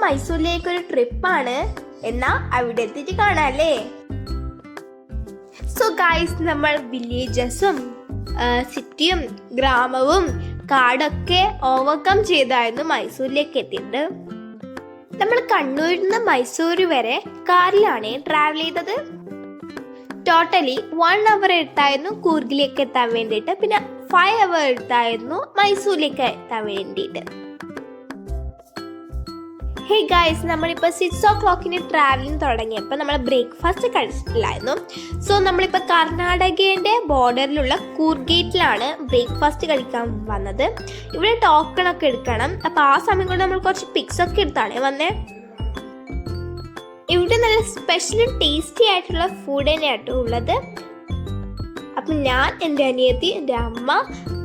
മൈസൂരിലേക്ക് ഒരു ട്രിപ്പാണ്. എന്നാ അവിടെ എത്തിയിട്ട് കാണാല്ലേ. സോ ഗൈസ്, നമ്മൾ വില്ലേജസും സിറ്റിയും ഗ്രാമവും കാടൊക്കെ ഓവർകം ചെയ്തായിരുന്നു മൈസൂരിലേക്ക് എത്തിയത്. നമ്മൾ കണ്ണൂരിൽ നിന്ന് മൈസൂർ വരെ കാറിലാണ് ട്രാവൽ ചെയ്തത്. ടോട്ടലി 1 hour എടുത്തായിരുന്നു കൂർഗിലേക്ക് എത്താൻ വേണ്ടിയിട്ട്. പിന്നെ 5 hour എടുത്തായിരുന്നു മൈസൂരിലേക്ക് എത്താൻ വേണ്ടിയിട്ട്. ഹേ ഗൈസ്, നമ്മളിപ്പോൾ 6 o'clock ട്രാവലിംഗ് തുടങ്ങിയപ്പോൾ നമ്മൾ ബ്രേക്ക്ഫാസ്റ്റ് കഴിച്ചിട്ടില്ലായിരുന്നു. സോ നമ്മളിപ്പോൾ കർണാടകേൻ്റെ ബോർഡറിലുള്ള കൂർഗേറ്റിലാണ് ബ്രേക്ക്ഫാസ്റ്റ് കഴിക്കാൻ വന്നത്. ഇവിടെ ടോക്കണൊക്കെ എടുക്കണം. അപ്പോൾ ആ സമയം കൊണ്ട് നമ്മൾ കുറച്ച് പിക്സ് ഒക്കെ എടുത്താണ് വന്നേ. ഇവിടെ നല്ല സ്പെഷ്യലും ടേസ്റ്റി ആയിട്ടുള്ള ഫുഡ് തന്നെയാട്ടോ ഉള്ളത്. അപ്പം ഞാൻ, എൻ്റെ അനിയത്തി, എൻ്റെ അമ്മ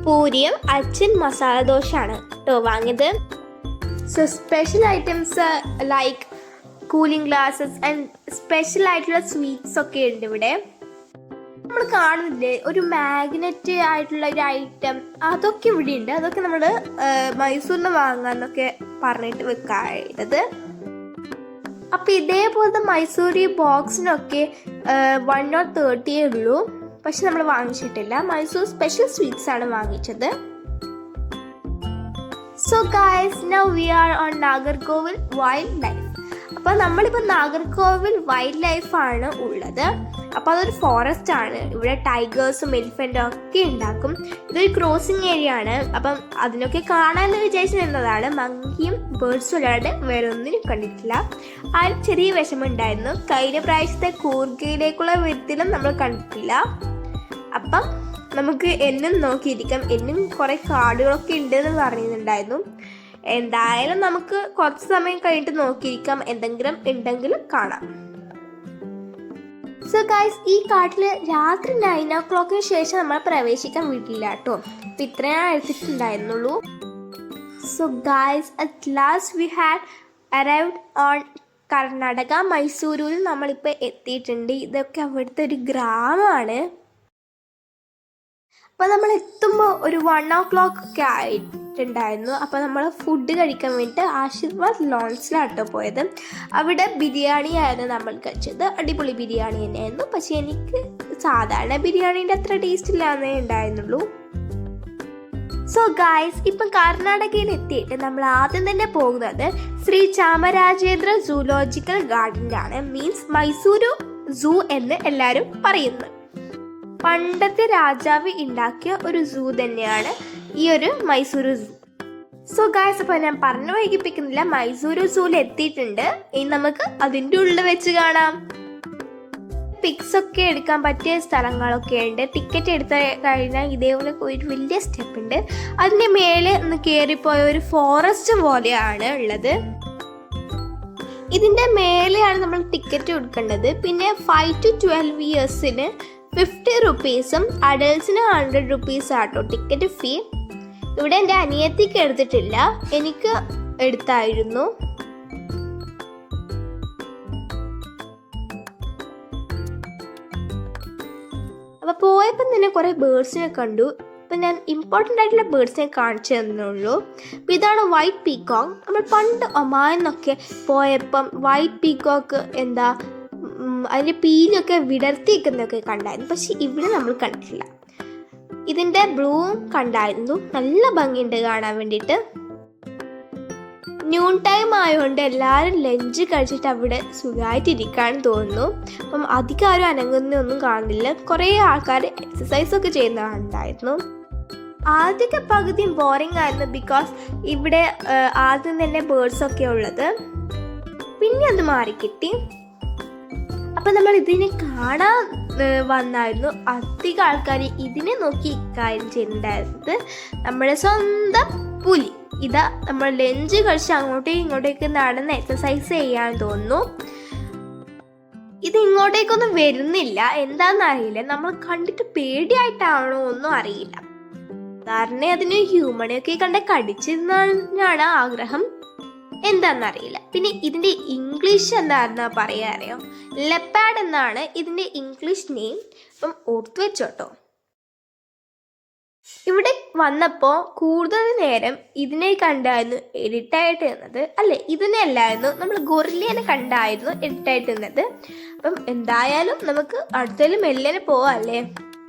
പൂരിയും അച്ഛൻ മസാല ദോശയാണ് കേട്ടോ വാങ്ങിയത്. So special items like cooling glasses and special ആയിട്ടുള്ള സ്വീറ്റ്സ് ഒക്കെ ഉണ്ട് ഇവിടെ. നമ്മൾ കാണുന്നില്ലേ ഒരു മാഗ്നറ്റ് ആയിട്ടുള്ള ഒരു ഐറ്റം, അതൊക്കെ ഇവിടെ ഉണ്ട്. അതൊക്കെ നമ്മൾ മൈസൂരിൽ നിന്ന് വാങ്ങാന്നൊക്കെ പറഞ്ഞിട്ട് വെക്കാറുള്ളത്. അപ്പം ഇതേപോലത്തെ മൈസൂരി ബോക്സിനൊക്കെ 130 ഉള്ളൂ. പക്ഷെ നമ്മൾ വാങ്ങിച്ചിട്ടില്ല. മൈസൂർ സ്പെഷ്യൽ സ്വീറ്റ്സ് ആണ് വാങ്ങിച്ചത്. So guys, now we R on Nagercoil wild life. അപ്പോൾ നമ്മളിപ്പോൾ നാഗർകോവിൽ വൈൽഡ് ലൈഫാണ് ഉള്ളത്. അപ്പോൾ അതൊരു ഫോറസ്റ്റ് ആണ്. ഇവിടെ ടൈഗേഴ്സും എലിഫൻറ്റും ഒക്കെ ഉണ്ടാക്കും. ഇതൊരു ക്രോസിങ് ഏരിയ ആണ്. അപ്പം അതിനൊക്കെ കാണാമെന്ന് വിചാരിച്ചു നിന്നതാണ്. മങ്കിയും ബേർഡ്സും അല്ലാതെ വേറെ ഒന്നിനും കണ്ടിട്ടില്ല. ആ ചെറിയ വിഷമമുണ്ടായിരുന്നു. കഴിഞ്ഞ പ്രാവശ്യത്തെ കൂർഗയിലേക്കുള്ള വിധത്തിലും നമ്മൾ കണ്ടിട്ടില്ല. അപ്പം നമുക്ക് എന്നും നോക്കിയിരിക്കാം. എന്നും കുറേ കാടുകളൊക്കെ ഉണ്ടെന്ന് പറയുന്നുണ്ടായിരുന്നു. എന്തായാലും നമുക്ക് കുറച്ച് സമയം കഴിഞ്ഞിട്ട് നോക്കിയിരിക്കാം. എന്തെങ്കിലും ഉണ്ടെങ്കിലും കാണാം. സോ ഗൈസ്, ഈ കാട്ടിൽ രാത്രി 9 o'clock ശേഷം നമ്മൾ പ്രവേശിക്കാൻ വിടില്ല കേട്ടോ. അപ്പം ഇത്രയും എടുത്തിട്ടുണ്ടായിരുന്നുള്ളൂ. So guys, at last we had arrived on Karnataka. മൈസൂരിൽ നമ്മളിപ്പോൾ എത്തിയിട്ടുണ്ട്. ഇതൊക്കെ അവിടുത്തെ ഒരു ഗ്രാമമാണ്. അപ്പോൾ നമ്മൾ എത്തുമ്പോൾ ഒരു 1 o'clock ഒക്കെ ആയിട്ടുണ്ടായിരുന്നു. അപ്പോൾ നമ്മൾ ഫുഡ് കഴിക്കാൻ വേണ്ടിയിട്ട് ആശീർവാദ് ലോൺസിലാട്ടോ പോയത്. അവിടെ ബിരിയാണി ആയിരുന്നു നമ്മൾ കഴിച്ചത്. അടിപൊളി ബിരിയാണി തന്നെയായിരുന്നു. പക്ഷേ എനിക്ക് സാധാരണ ബിരിയാണീൻ്റെ അത്ര ടേസ്റ്റ് ഇല്ലാന്നേ ഉണ്ടായിരുന്നുള്ളൂ. സോ ഗൈസ്, ഇപ്പം കർണാടകയിൽ എത്തിയിട്ട് നമ്മൾ ആദ്യം തന്നെ പോകുന്നത് ശ്രീ ചാമരാജേന്ദ്ര സൂലോജിക്കൽ ഗാർഡനിലാണ്. മീൻസ് മൈസൂരു സൂ എന്ന് എല്ലാവരും പറയുന്നു. പണ്ടത്തെ രാജാവ് ഉണ്ടാക്കിയ ഒരു സൂ തന്നെയാണ് ഈ ഒരു മൈസൂരു സൂ. സോ ഗൈസ്, അപ്പോൾ ഞാൻ പറഞ്ഞു വൈകിപ്പിക്കുന്നില്ല, മൈസൂരു സൂവിൽ എത്തിയിട്ടുണ്ട്. ഇനി നമുക്ക് അതിൻ്റെ ഉള്ളിൽ വെച്ച് കാണാം. പിക്സ് ഒക്കെ എടുക്കാൻ പറ്റിയ സ്ഥലങ്ങളൊക്കെ ഉണ്ട്. ടിക്കറ്റ് എടുത്ത് കഴിഞ്ഞാൽ ഇതേപോലെ ഒരു വലിയ സ്റ്റെപ്പ് ഉണ്ട്. അതിൻ്റെ മേലെ ഒന്ന് കയറിപ്പോയ ഒരു ഫോറസ്റ്റ് പോലെയാണ് ഉള്ളത്. ഇതിൻ്റെ മേലെയാണ് നമ്മൾ ടിക്കറ്റ് കൊടുക്കേണ്ടത്. പിന്നെ 5 to 12 yearsന് 50 rupees, അഡൾട്ട്സിന് 100 rupees ആട്ടോ ടിക്കറ്റ് ഫീ. ഇവിടെ എൻ്റെ അനിയത്തിക്ക് എടുത്തിട്ടില്ല, എനിക്ക് എടുത്തായിരുന്നു. അപ്പോൾ പോയപ്പം തന്നെ കുറേ ബേർഡ്സിനെ കണ്ടു. ഇപ്പം ഞാൻ ഇമ്പോർട്ടൻ്റ് ആയിട്ടുള്ള ബേർഡ്സിനെ കാണിച്ചു തന്നുള്ളൂ. അപ്പോൾ ഇതാണ് വൈറ്റ് പീക്കോക്ക്. നമ്മൾ പണ്ട് ഒമാനിന്നൊക്കെ പോയപ്പം വൈറ്റ് പീക്കോക്ക് അതിൻ്റെ പീലൊക്കെ വിടർത്തിയിരിക്കുന്നതൊക്കെ കണ്ടായിരുന്നു. പക്ഷെ ഇവിടെ നമ്മൾ കണ്ടിട്ടില്ല. ഇതിൻ്റെ ബ്ലൂവും കണ്ടായിരുന്നു. നല്ല ഭംഗിയുണ്ട് കാണാൻ വേണ്ടിയിട്ട്. ന്യൂൺ ടൈം ആയതുകൊണ്ട് എല്ലാവരും ലഞ്ച് കഴിച്ചിട്ട് അവിടെ സുഖമായിട്ടിരിക്കാണെന്ന് തോന്നുന്നു. അപ്പം അധികം ആരും അനങ്ങുന്നൊന്നും കാണുന്നില്ല. കുറേ ആൾക്കാർ എക്സസൈസൊക്കെ ചെയ്യുന്നതാണ്ടായിരുന്നു. ആദ്യമൊക്കെ പകുതിയും ബോറിംഗ് ആയിരുന്നു. ബിക്കോസ് ഇവിടെ ആദ്യം തന്നെ ബേർഡ്സൊക്കെ ഉള്ളത്. പിന്നെ അത് മാറിക്കിട്ടി. അപ്പം നമ്മൾ ഇതിനെ കാണാൻ വന്നായിരുന്നു. അധികം ആൾക്കാർ ഇതിനെ നോക്കി കാര്യം ചെയ്യുന്നുണ്ടായിരുന്നത് നമ്മുടെ സ്വന്തം പുലി. ഇതാ നമ്മൾ ലഞ്ച് കഴിച്ച് അങ്ങോട്ടേക്ക് ഇങ്ങോട്ടേക്ക് നടന്ന് എക്സസൈസ് ചെയ്യാൻ തോന്നുന്നു. ഇത് ഇങ്ങോട്ടേക്കൊന്നും വരുന്നില്ല, എന്താണെന്നറിയില്ല. നമ്മൾ കണ്ടിട്ട് പേടിയായിട്ടാണോ ഒന്നും അറിയില്ല. സാധാരണ അതിന് ഹ്യൂമനെയൊക്കെ കണ്ട് കടിച്ചിരുന്നാണ് ആഗ്രഹം, എന്താണെന്നറിയില്ല. പിന്നെ ഇതിൻ്റെ ഇംഗ്ലീഷ് എന്താണെന്നാ പറയാ അറിയോ? ലെപ്പാഡ് എന്നാണ് ഇതിൻ്റെ ഇംഗ്ലീഷ് നെയിം. അപ്പം ഓർത്തു വെച്ചോട്ടോ. ഇവിടെ വന്നപ്പോൾ കൂടുതൽ നേരം ഇതിനെ കണ്ടായിരുന്നു എഡിറ്റായിട്ട് നിന്നത്. അല്ലേ, ഇതിനെ അല്ലായിരുന്നു, നമ്മൾ ഗൊറില്ലേനെ കണ്ടായിരുന്നു എഡിറ്റായിട്ട് നിന്നത്. അപ്പം എന്തായാലും നമുക്ക് അടുത്തേലും മെല്ലനെ പോവാം അല്ലേ.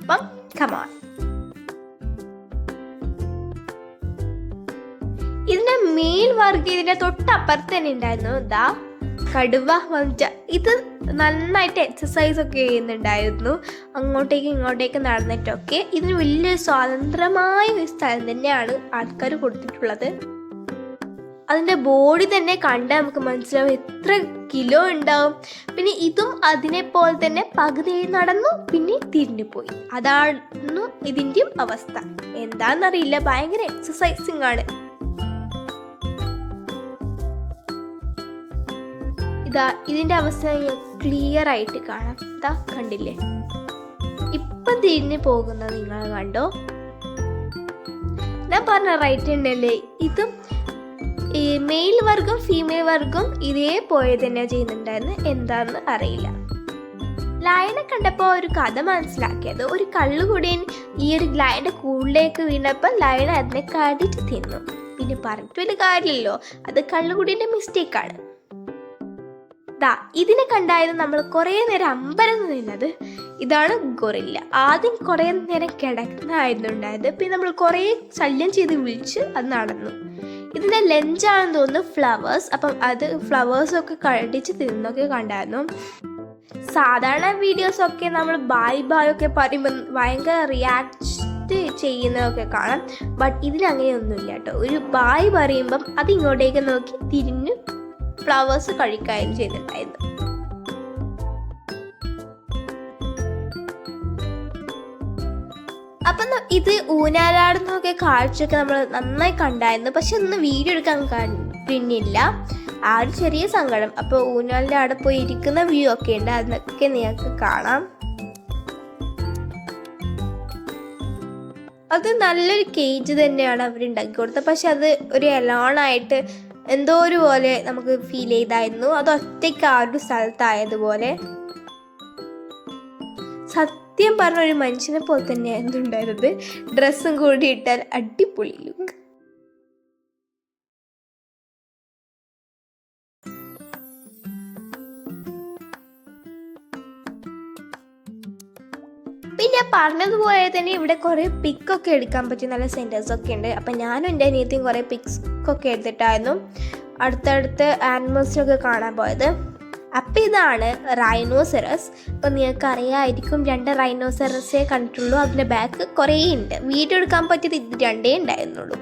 അപ്പം കമാൺ. ഇതിന്റെ മേൽവർഗം ഇതിന്റെ തൊട്ടപ്പുറത്ത് തന്നെ ഉണ്ടായിരുന്നു. ഇതാ കടുവ വഞ്ച. ഇത് നന്നായിട്ട് എക്സസൈസ് ഒക്കെ ചെയ്യുന്നുണ്ടായിരുന്നു, അങ്ങോട്ടേക്ക് ഇങ്ങോട്ടേക്ക് നടന്നിട്ടൊക്കെ. ഇതിന് വലിയൊരു സ്വതന്ത്രമായ ഒരു സ്ഥലം തന്നെയാണ് ആൾക്കാർ കൊടുത്തിട്ടുള്ളത്. അതിൻ്റെ ബോഡി തന്നെ കണ്ടാൽ നമുക്ക് മനസ്സിലാവും എത്ര കിലോ ഉണ്ടാവും. പിന്നെ ഇതും അതിനെപ്പോലെ തന്നെ പകുതി നടന്നു പിന്നെ തിരിഞ്ഞു പോയി. അതായിരുന്നു ഇതിൻ്റെയും അവസ്ഥ. എന്താണെന്നറിയില്ല, ഭയങ്കര എക്സസൈസിങ് ആണ്. ഇതാ ഇതിൻ്റെ അവസ്ഥ ക്ലിയർ ആയിട്ട് കാണാം. ഇതാ കണ്ടില്ലേ, ഇപ്പം തിരിഞ്ഞു പോകുന്നത് നിങ്ങൾ കണ്ടോ? ഞാൻ പറഞ്ഞ റൈറ്റ് ഉണ്ടല്ലേ. ഇതും മെയിൽ വർഗം ഫീമെയിൽ വർഗം ഇതേപോലെ തന്നെ ചെയ്യുന്നുണ്ടായിരുന്നു. എന്താണെന്ന് അറിയില്ല. ലയനെ കണ്ടപ്പോൾ ഒരു കഥ മനസ്സിലാക്കിയത്, ഒരു കള്ളുകുടിയൻ ഈ ഒരു ലയൻ്റെ കൂടിലേക്ക് വീണപ്പോൾ ലയൻ അതിനെ കടിച്ച് തിന്നു. പിന്നെ പറഞ്ഞിട്ട് വലിയ കാര്യമില്ലല്ലോ, അത് കള്ളുകുടിയൻ്റെ മിസ്റ്റേക്കാണ്. ഇതിനെ കണ്ടായിരുന്നു നമ്മൾ കുറേ നേരം അമ്പരന്ന് നിന്നത്. ഇതാണ് ഗൊറില്ല. ആദ്യം കുറേ നേരം കിടക്കുന്നതായിരുന്നു ഉണ്ടായത്. പിന്നെ നമ്മൾ കുറേ ശല്യം ചെയ്ത് വിളിച്ച് അത് നടന്നു. ഇതിൻ്റെ ലഞ്ചാണെന്ന് തോന്നുന്നു ഫ്ലവേഴ്സ്. അപ്പം അത് ഫ്ലവേഴ്സൊക്കെ കടിച്ച് തിന്നൊക്കെ കണ്ടായിരുന്നു. സാധാരണ വീഡിയോസൊക്കെ നമ്മൾ ബായ് ബായ് ഒക്കെ പറയുമ്പോൾ ഭയങ്കര റിയാക്ട് ചെയ്യുന്നതൊക്കെ കാണാം. ബട്ട് ഇതിലങ്ങനെയൊന്നുമില്ല കേട്ടോ. ഒരു ബായ് പറയുമ്പം അത് ഇങ്ങോട്ടേക്ക് നോക്കി തിരിഞ്ഞ് ഫ്ലവേഴ്സ് കഴിക്കുകയും ചെയ്തിട്ടുണ്ടായിരുന്നു. അപ്പം ഇത് ഊഞ്ഞാലാടുന്നൊക്കെ കാഴ്ചയൊക്കെ നമ്മൾ നന്നായി കണ്ടായിരുന്നു. പക്ഷെ ഒന്നും വീഡിയോ എടുക്കാൻ കഴിഞ്ഞില്ല. ആ ഒരു ചെറിയ സങ്കടം. അപ്പോൾ ഊഞ്ഞാലിൻ്റെ അവിടെ പോയി ഇരിക്കുന്ന വ്യൂ ഒക്കെ ഉണ്ട്, അതൊക്കെ നിങ്ങൾക്ക് കാണാം. അത് നല്ലൊരു കേജ് തന്നെയാണ് അവരുണ്ടാക്കി കൊടുത്തത്. പക്ഷെ അത് ഒരു എലോണായിട്ട് എന്തോ ഒരു പോലെ നമുക്ക് ഫീൽ ചെയ്തായിരുന്നു. അത് ഒറ്റയ്ക്ക് ആ ഒരു സ്ഥലത്തായതുപോലെ. സത്യം പറഞ്ഞ ഒരു മനുഷ്യനെ പോലെ തന്നെയായിരുന്നു ഉണ്ടായിരുന്നത്. ഡ്രസ്സും കൂടി ഇട്ടാൽ അടിപൊളി ലുക്ക്. പിന്നെ പറഞ്ഞതുപോലെ തന്നെ ഇവിടെ കുറേ പിക്കൊക്കെ എടുക്കാൻ പറ്റിയ നല്ല സെൻറ്റേഴ്സൊക്കെ ഉണ്ട്. അപ്പം ഞാനും എൻ്റെ അനിയത്തിയും കുറേ പിക്സൊക്കെ എടുത്തിട്ടായിരുന്നു അടുത്തടുത്ത് ആനിമൽസിനൊക്കെ കാണാൻ പോയത്. അപ്പം ഇതാണ് റൈനോസെറസ്. അപ്പം നിങ്ങൾക്ക് അറിയാമായിരിക്കും, 2 റൈനോസെറസേ കണ്ടിട്ടുള്ളൂ. അതിൻ്റെ ബാക്ക് കുറേ ഉണ്ട്. വീഡിയോ എടുക്കാൻ പറ്റിയത് ഇത് 2 ഉണ്ടായിരുന്നുള്ളൂ.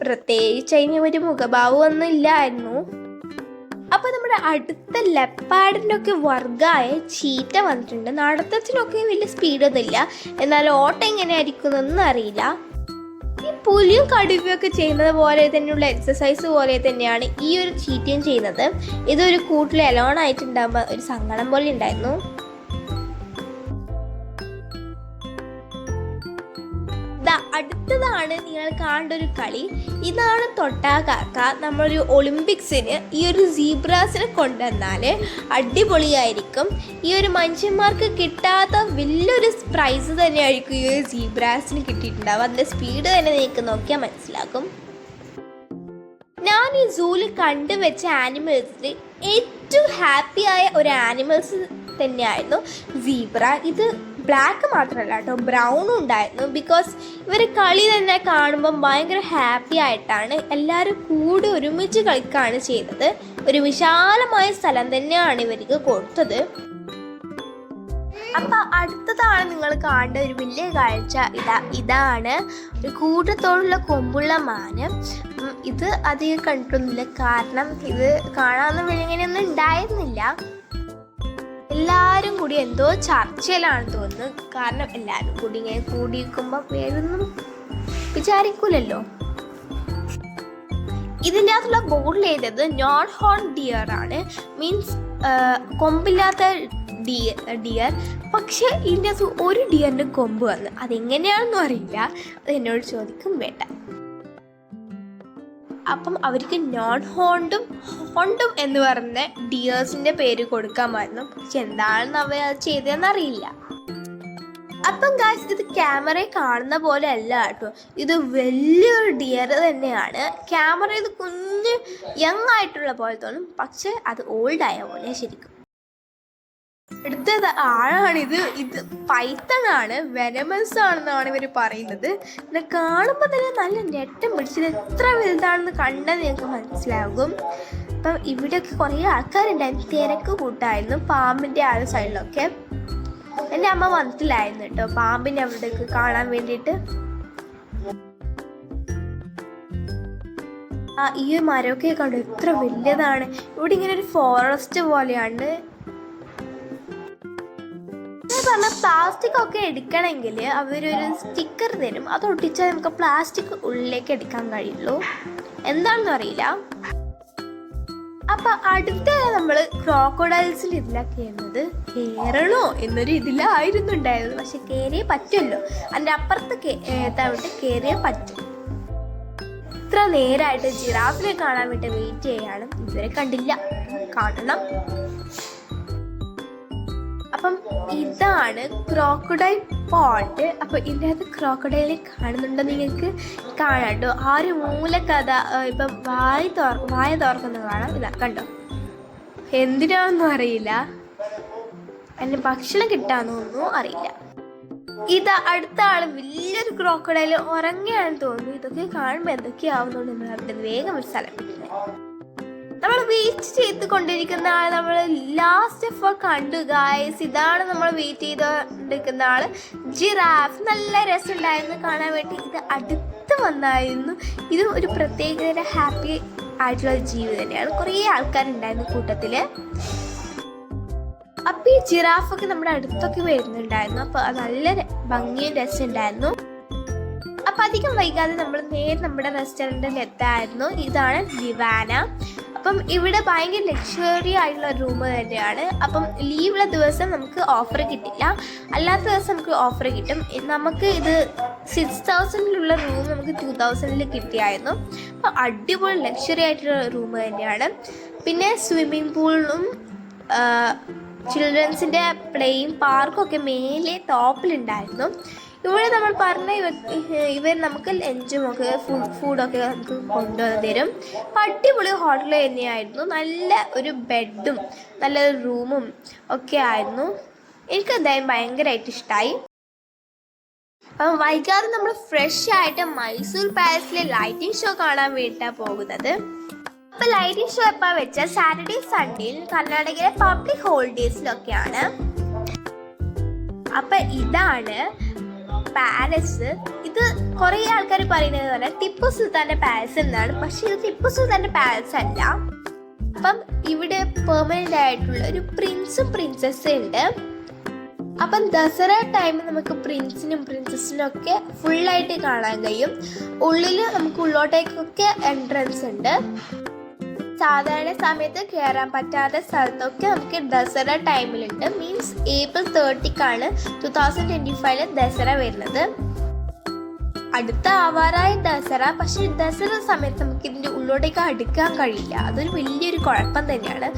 പ്രത്യേകിച്ച് അതിന് ഒരു മുഖഭാവമൊന്നും ഇല്ലായിരുന്നു. അപ്പോൾ നമ്മുടെ അടുത്ത ലെപ്പാഡിൻ്റെ ഒക്കെ വർഗ്ഗമായ ചീറ്റ വന്നിട്ടുണ്ട്. നടത്തത്തിനൊക്കെ വലിയ സ്പീഡൊന്നുമില്ല, എന്നാൽ ഓട്ടം എങ്ങനെയായിരിക്കും എന്നൊന്നും അറിയില്ല. ഈ പുലിയും കടുവയൊക്കെ ചെയ്യുന്നത് പോലെ തന്നെയുള്ള എക്സസൈസ് പോലെ തന്നെയാണ് ഈ ഒരു ചീറ്റയും ചെയ്യുന്നത്. ഇതൊരു കൂട്ടിൽ എലോൺ ആയിട്ടുണ്ടാകുമ്പോൾ ഒരു സങ്കടം പോലെ ഉണ്ടായിരുന്നു. അടുത്തതാണ് നിങ്ങൾ കാണേണ്ട ഒരു കളി. ഇതാണ് തൊട്ടാക്കാക്ക. നമ്മളൊരു ഒളിമ്പിക്സിന് ഈ ഒരു സീബ്രാസിനെ കൊണ്ടുവന്നാൽ അടിപൊളിയായിരിക്കും. ഈ ഒരു മനുഷ്യന്മാർക്ക് കിട്ടാത്ത വലിയൊരു പ്രൈസ് തന്നെയായിരിക്കും ഈ ഒരു സീബ്രാസിന് കിട്ടിയിട്ടുണ്ടാവും. അതിൻ്റെ സ്പീഡ് തന്നെ നിങ്ങൾക്ക് നോക്കിയാൽ മനസ്സിലാക്കും. ഞാൻ ഈ സൂവിൽ കണ്ടുവെച്ച ആനിമൽസിൽ ഏറ്റവും ഹാപ്പിയായ ഒരു ആനിമൽസ് തന്നെയായിരുന്നു സീബ്ര. ഇത് ബ്ലാക്ക് മാത്രമല്ല കേട്ടോ, ബ്രൗണും ഉണ്ടായിരുന്നു. ബിക്കോസ് ഇവർ കളി തന്നെ കാണുമ്പം ഭയങ്കര ഹാപ്പി ആയിട്ടാണ് എല്ലാവരും കൂടി ഒരുമിച്ച് കളിക്കുകയാണ് ചെയ്തത്. ഒരു വിശാലമായ സ്ഥലം തന്നെയാണ് ഇവർക്ക് കൊടുത്തത്. അപ്പം അടുത്തതാണ് നിങ്ങൾ കാണേണ്ട ഒരു വലിയ കാഴ്ച. ഇതാണ് ഒരു കൂട്ടത്തോടുള്ള കൊമ്പുള്ള മാന്. ഇത് അധികം കണ്ടിട്ടൊന്നുമില്ല, കാരണം ഇത് കാണാനൊന്നും വലിയങ്ങനെയൊന്നും ഉണ്ടായിരുന്നില്ല. എല്ലാവരും കൂടി എന്തോ ചർച്ചയിലാണെന്ന് തോന്നുന്നു. കാരണം എല്ലാവരും കൂടി ഇങ്ങനെ കൂടിയിരിക്കുമ്പോൾ വേറൊന്നും വിചാരിക്കൂലല്ലോ. ഇതിൻ്റെ അകത്തുള്ള ബോർഡിൽ എഴുതിയത് നോൺ ഹോൺ ഡിയർ ആണ്. മീൻസ് കൊമ്പില്ലാത്ത ഡിയർ. പക്ഷെ ഇതിൻ്റെ അകത്ത് ഒരു ഡിയറിൻ്റെ കൊമ്പ് വന്ന്, അതെങ്ങനെയാണെന്നും അറിയില്ല. അത് എന്നോട് ചോദിക്കും വേണ്ട. അപ്പം അവർക്ക് നോൺ ഹോണ്ടും ഹോണ്ടും എന്ന് പറഞ്ഞ ഡിയേഴ്സിൻ്റെ പേര് കൊടുക്കാമായിരുന്നു. പക്ഷെ എന്താണെന്ന് അവർ അത് ചെയ്തതെന്നറിയില്ല. അപ്പം ഗായ്സ് ഇത് ക്യാമറയിൽ കാണുന്ന പോലെ അല്ല കേട്ടോ, ഇത് വലിയൊരു ഡിയർ തന്നെയാണ്. ക്യാമറ ഇത് കുഞ്ഞ് യങ് ആയിട്ടുള്ള പോലെ തോന്നും, പക്ഷെ അത് ഓൾഡ് ആയ പോലെ ശരിക്കും. അടുത്തത് ആഴാണിത്. ഇത് പൈത്തണാണ്, വെനമസ് ആണെന്നാണ് ഇവർ പറയുന്നത്. പിന്നെ കാണുമ്പോൾ തന്നെ നല്ല നെട്ടം പിടിച്ചത്, എത്ര വലുതാണെന്ന് കണ്ടാൽ നിങ്ങൾക്ക് മനസ്സിലാകും. അപ്പം ഇവിടെയൊക്കെ കുറേ ആൾക്കാരുണ്ടായിരുന്നു, തിരക്ക് കൂട്ടായിരുന്നു പാമ്പിൻ്റെ ആ സൈഡിലൊക്കെ. എൻ്റെ അമ്മ വന്നിട്ടില്ലായിരുന്നു കേട്ടോ പാമ്പിനെ അവിടേക്ക് കാണാൻ വേണ്ടിയിട്ട്. ഈ മരമൊക്കെ കണ്ടു, എത്ര വലിയതാണ്. ഇവിടെ ഇങ്ങനെ ഒരു ഫോറസ്റ്റ് പോലെയാണ്. പറഞ്ഞ പ്ലാസ്റ്റിക് ഒക്കെ എടുക്കണമെങ്കിൽ അവരൊരു സ്റ്റിക്കർ തരും, അത് ഒട്ടിച്ചാൽ നമുക്ക് പ്ലാസ്റ്റിക് ഉള്ളിലേക്ക് എടുക്കാൻ കഴിയുള്ളൂ. എന്താണെന്ന് അറിയില്ല. അപ്പൊ അടുത്ത നമ്മൾ ക്രോക്കോഡൈൽസിൽ ഇതിലാണ് കയറുന്നത്. കയറണോ എന്നൊരു ഇതിലായിരുന്നു ഉണ്ടായിരുന്നത്, പക്ഷെ കയറിയേ പറ്റുമല്ലോ, അതിൻ്റെ അപ്പുറത്ത് തവിട്ട് കയറിയേ പറ്റും. ഇത്ര നേരമായിട്ട് ജിറാഫിനെ കാണാൻ വേണ്ടി വെയിറ്റ് ചെയ്യാണ്, ഇതുവരെ കണ്ടില്ല, കാണണം. അപ്പം ഇതാണ് ക്രോക്കഡൈൽ പോണ്ട്. അപ്പോൾ ഇതിനകത്ത് ക്രോക്കഡൈലിനെ കാണുന്നുണ്ടോ നിങ്ങൾക്ക്? കാണാം കേട്ടോ. ആ ഒരു മൂലക്കഥ ഇപ്പം വായ തുറക്കുന്നത് കാണാം. ഇതാ കണ്ടോ, എന്തിനാണെന്നും അറിയില്ല, അതിന് ഭക്ഷണം കിട്ടാന്നൊന്നും അറിയില്ല. ഇതാ അടുത്ത ആള് വലിയൊരു ക്രോക്കഡൈൽ ഉറങ്ങുകയാണെന്ന് തോന്നുന്നു. ഇതൊക്കെ കാണുമ്പോൾ എന്തൊക്കെയാവുന്നുണ്ട് നമ്മൾ അവിടെ വേഗം ഒരു സ്ഥലം കിട്ടുന്നത്. നമ്മൾ വെയിറ്റ് ചെയ്ത് കൊണ്ടിരിക്കുന്ന ആൾ നമ്മൾ ലാസ്റ്റ് ഓഫ് ഓൾ കണ്ടു ഗായ്സ്. ഇതാണ് നമ്മൾ വെയിറ്റ് ചെയ്തുകൊണ്ടിരിക്കുന്ന ആള്, ജിറാഫ്. നല്ല രസമുണ്ടായിരുന്നു കാണാൻ വേണ്ടി. ഇത് അടുത്ത് വന്നായിരുന്നു. ഇത് ഒരു പ്രത്യേക ഹാപ്പി ആയിട്ടുള്ള ജീവി തന്നെയാണ്. കുറേ ആൾക്കാരുണ്ടായിരുന്നു കൂട്ടത്തില്. അപ്പം ഈ ജിറാഫൊക്കെ നമ്മുടെ അടുത്തൊക്കെ വരുന്നുണ്ടായിരുന്നു. അപ്പോൾ അത് നല്ല ഭംഗിയും രസമുണ്ടായിരുന്നു. അപ്പം അധികം വൈകാതെ നമ്മൾ നേരെ നമ്മുടെ റെസ്റ്റോറൻറ്റിൽ എത്തായിരുന്നു. ഇതാണ് ലിവാന. അപ്പം ഇവിടെ ഭയങ്കര ലക്ഷറി ആയിട്ടുള്ള റൂം തന്നെയാണ്. അപ്പം ലീവുള്ള ദിവസം നമുക്ക് ഓഫർ കിട്ടില്ല, അല്ലാത്ത ദിവസം നമുക്ക് ഓഫർ കിട്ടും. നമുക്ക് ഇത് 6000 റൂം നമുക്ക് 2000 കിട്ടിയായിരുന്നു. അപ്പം അടിപൊളി ലക്ഷറി ആയിട്ടുള്ള റൂം തന്നെയാണ്. പിന്നെ സ്വിമ്മിങ് പൂളും ചിൽഡ്രൻസിൻ്റെ പ്ലേയിങ് പാർക്കൊക്കെ മേലെ ടോപ്പിലുണ്ടായിരുന്നു. ഇവിടെ നമ്മൾ പറഞ്ഞ ഇവർ നമുക്ക് ലഞ്ചും ഒക്കെ ഫുഡൊക്കെ നമുക്ക് കൊണ്ടുവന്ന് തരും. അടിപൊളി ഹോട്ടൽ തന്നെയായിരുന്നു. നല്ല ഒരു ബെഡും നല്ലൊരു റൂമും ഒക്കെ ആയിരുന്നു. എനിക്ക് എന്തായാലും ഭയങ്കരമായിട്ട് ഇഷ്ടമായി. അപ്പം വൈകാതെ നമ്മൾ ഫ്രഷ് ആയിട്ട് മൈസൂർ പാലസിലെ ലൈറ്റിംഗ് ഷോ കാണാൻ വേണ്ടിയിട്ടാണ് പോകുന്നത്. അപ്പോൾ ലൈറ്റിംഗ് ഷോ എപ്പോൾ വെച്ചാൽ സാറ്റർഡേ സൺഡേയിൽ കർണാടകയിലെ പബ്ലിക് ഹോളിഡേയ്സിലൊക്കെയാണ്. അപ്പം ഇതാണ് പാലസ്. ഇത് കുറേ ആൾക്കാർ പറയുന്നത് പോലെ ടിപ്പു സുൽത്താൻ്റെ പാലസ് എന്നാണ്, പക്ഷെ ഇത് ടിപ്പു സുൽത്താൻ്റെ പാലസ് അല്ല. അപ്പം ഇവിടെ പെർമനൻ്റ് ആയിട്ടുള്ള ഒരു പ്രിൻസും പ്രിൻസസ്സും ഉണ്ട്. അപ്പം ദസറ ടൈമിൽ നമുക്ക് പ്രിൻസിനും പ്രിൻസസിനും ഒക്കെ ഫുള്ളായിട്ട് കാണാൻ കഴിയും. ഉള്ളിൽ നമുക്ക് ഉള്ളോട്ടേക്കൊക്കെ എൻട്രൻസ് ഉണ്ട്. സാധാരണ സമയത്ത് കയറാൻ പറ്റാത്ത സ്ഥലത്തൊക്കെ നമുക്ക് ദസറ ടൈമിലുണ്ട്. മീൻസ് April 30 2025 ദസറ വരുന്നത്. അടുത്ത ആവാറായ ദസറ. പക്ഷെ ദസറ സമയത്ത് നമുക്ക് ഇതിൻ്റെ ഉള്ളോട്ടേക്ക് അടുക്കാൻ കഴിയില്ല. അതൊരു വലിയൊരു കുഴപ്പം തന്നെയാണ്.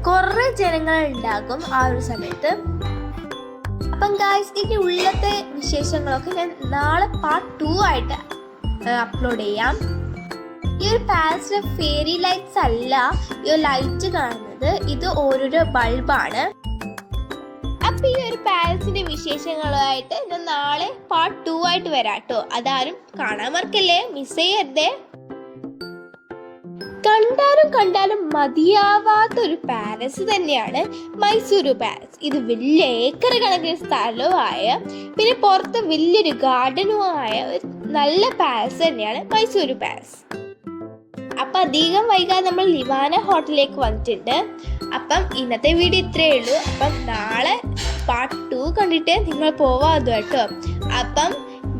കുറേ ജനങ്ങൾ ഉണ്ടാകും ആ ഒരു സമയത്ത്. അപ്പം ഗായ്സ് ഇതിൻ്റെ ഉള്ളത്തെ വിശേഷങ്ങളൊക്കെ ഞാൻ നാളെ പാർട്ട് 2 ആയിട്ട് അപ്ലോഡ് ചെയ്യാം. ഈ ഒരു പാലസിലെ ഫെയറി ലൈറ്റ്സ് അല്ല ഈ ഒരു ലൈറ്റ് കാണുന്നത്, ഇത് ഓരോരോ ബൾബാണ്. അപ്പം ഈ ഒരു പാലസിന്റെ വിശേഷങ്ങളുമായിട്ട് ഞാൻ നാളെ പാർട്ട് 2 ആയിട്ട് വരാം കേട്ടോ. അതാരും കാണാൻ മറക്കല്ലേ, മിസ് ചെയ്യരുതേ. കണ്ടാലും മതിയാവാത്ത ഒരു പാലസ് തന്നെയാണ് മൈസൂരു പാലസ്. ഇത് വലിയ ഏക്കർ കണക്കിന് സ്ഥലവുമായ പിന്നെ പുറത്ത് വലിയൊരു ഗാർഡനുമായ ഒരു നല്ല പാലസ് തന്നെയാണ് മൈസൂരു പാലസ്. അപ്പം അധികം വൈകാതെ നമ്മൾ ലിവാന ഹോട്ടലിലേക്ക് വന്നിട്ടുണ്ട്. അപ്പം ഇന്നത്തെ വീഡിയോ ഇത്രയേ ഉള്ളൂ. അപ്പം നാളെ പാർട്ട് 2 കണ്ടിട്ട് നിങ്ങൾ പോവാതെ കേട്ടോ. അപ്പം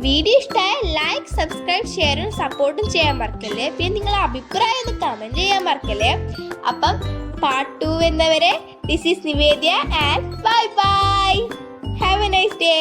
വീഡിയോ ഇഷ്ടമായ ലൈക്ക്, സബ്സ്ക്രൈബ്, ഷെയറും സപ്പോർട്ടും ചെയ്യാൻ മറക്കല്ലേ. പിന്നെ നിങ്ങളുടെ അഭിപ്രായം ഒന്ന് കമൻറ്റ് ചെയ്യാൻ മറക്കല്ലേ. അപ്പം പാർട്ട് 2 എന്നവരെ this is Nivedya and bye bye. Have a nice day.